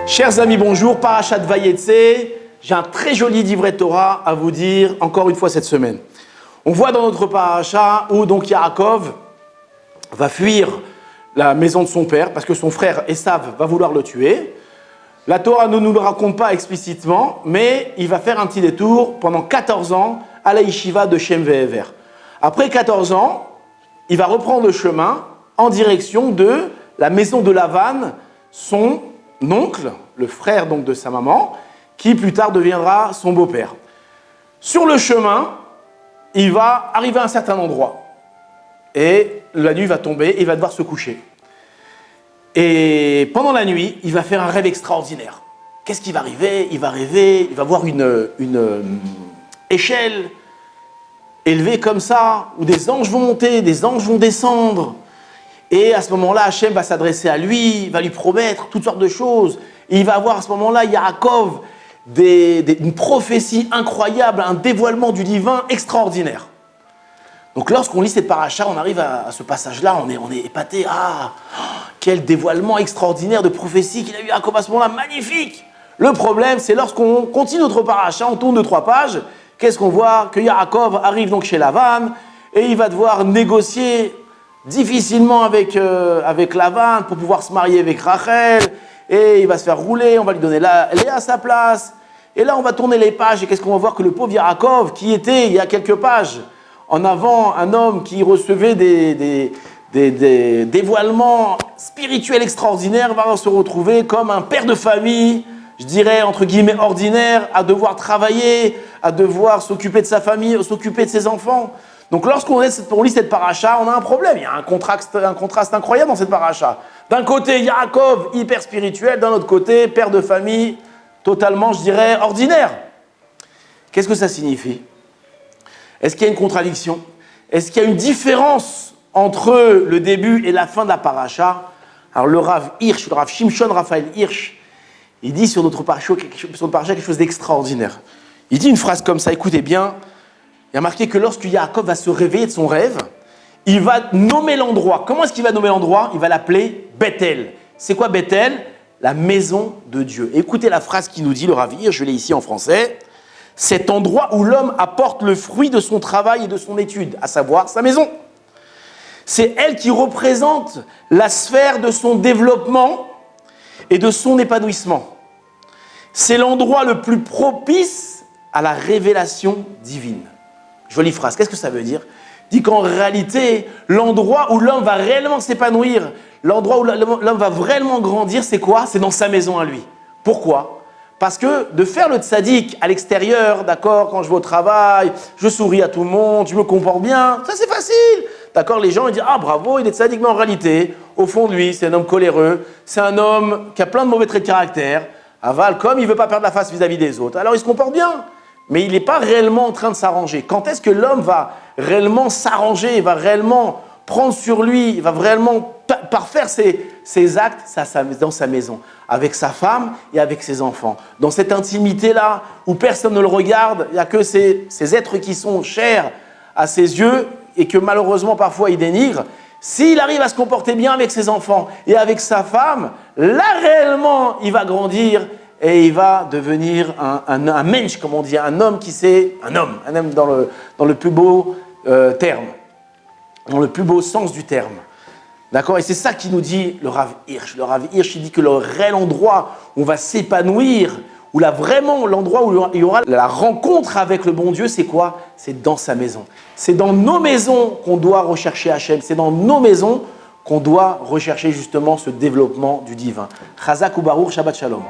Chers amis, bonjour, Parashat Vayetze. J'ai un très joli livret Torah à vous dire encore une fois cette semaine. On voit dans notre parasha où donc Yaakov va fuir la maison de son père parce que son frère Esav va vouloir le tuer. La Torah ne nous le raconte pas explicitement, mais il va faire un petit détour pendant 14 ans à la yeshiva de Shem Ve'ever. Après 14 ans, il va reprendre le chemin en direction de la maison de Lavan, son oncle, le frère donc de sa maman, qui plus tard deviendra son beau-père. Sur le chemin, il va arriver à un certain endroit et la nuit va tomber et il va devoir se coucher. Et pendant la nuit, il va faire un rêve extraordinaire. Qu'est-ce qui va arriver? Il va rêver, il va voir une échelle élevée comme ça, où des anges vont monter, des anges vont descendre. Et à ce moment-là, Hachem va s'adresser à lui, va lui promettre toutes sortes de choses. Et il va avoir à ce moment-là, Yaakov, une prophétie incroyable, un dévoilement du divin extraordinaire. Donc lorsqu'on lit cette paracha, on arrive à ce passage-là, on est épaté. Ah, quel dévoilement extraordinaire de prophétie qu'il a eu Yaakov à ce moment-là, magnifique. Le problème, c'est lorsqu'on continue notre paracha, on tourne de 3 pages, qu'est-ce qu'on voit? Que Yaakov arrive donc chez Lavan et il va devoir négocier difficilement avec Lavan pour pouvoir se marier avec Rachel, et il va se faire rouler, on va lui donner Léa à sa place. Et là, on va tourner les pages, et qu'est-ce qu'on va voir? Que le pauvre Yaakov, qui était, il y a quelques pages, en avant, un homme qui recevait des dévoilements spirituels extraordinaires, va se retrouver comme un père de famille, je dirais, entre guillemets, ordinaire, à devoir travailler, à devoir s'occuper de sa famille, s'occuper de ses enfants. Donc lorsqu'on lit cette paracha, on a un problème. Il y a un contraste incroyable dans cette paracha. D'un côté, Yaakov, hyper spirituel. D'un autre côté, père de famille, totalement, je dirais, ordinaire. Qu'est-ce que ça signifie? Est-ce qu'il y a une contradiction? Est-ce qu'il y a une différence entre le début et la fin de la paracha? Alors le Rav Hirsch, le Rav Shimshon Raphaël Hirsch, il dit sur notre paracha quelque chose d'extraordinaire. Il dit une phrase comme ça, écoutez bien. Il y a marqué que lorsque Yaakov va se réveiller de son rêve, il va nommer l'endroit. Comment est-ce qu'il va nommer l'endroit? Il va l'appeler Bethel. C'est quoi Bethel? La maison de Dieu. Et écoutez la phrase qui nous dit le Rav Hirsch, je l'ai ici en français. Cet endroit où l'homme apporte le fruit de son travail et de son étude, à savoir sa maison. C'est elle qui représente la sphère de son développement et de son épanouissement. C'est l'endroit le plus propice à la révélation divine. Jolie phrase, qu'est-ce que ça veut dire? Dit qu'en réalité, l'endroit où l'homme va réellement s'épanouir, l'endroit où l'homme va vraiment grandir, c'est quoi? C'est dans sa maison à lui. Pourquoi? Parce que de faire le tzaddik à l'extérieur, d'accord, quand je vais au travail, je souris à tout le monde, je me comporte bien, ça c'est facile. D'accord, les gens ils disent « Ah bravo, il est tzaddik », mais en réalité, au fond de lui, c'est un homme coléreux, c'est un homme qui a plein de mauvais traits de caractère, aval, comme il ne veut pas perdre la face vis-à-vis des autres. Alors il se comporte bien. Mais il n'est pas réellement en train de s'arranger. Quand est-ce que l'homme va réellement s'arranger, va réellement prendre sur lui, va vraiment parfaire ses actes? Ça, dans sa maison, avec sa femme et avec ses enfants. Dans cette intimité-là, où personne ne le regarde, il n'y a que ces êtres qui sont chers à ses yeux et que malheureusement parfois il dénigre. S'il arrive à se comporter bien avec ses enfants et avec sa femme, là réellement il va grandir. Et il va devenir un mensch, comme on dit, un homme qui sait, un homme dans le plus beau terme, dans le plus beau sens du terme. D'accord? Et c'est ça qui nous dit le Rav Hirsch. Le Rav Hirsch, il dit que le réel endroit où on va s'épanouir, où là vraiment l'endroit où il y aura la rencontre avec le bon Dieu, c'est quoi? C'est dans sa maison. C'est dans nos maisons qu'on doit rechercher Hachem. C'est dans nos maisons qu'on doit rechercher justement ce développement du divin. Chazak ou Baruch, Shabbat Shalom.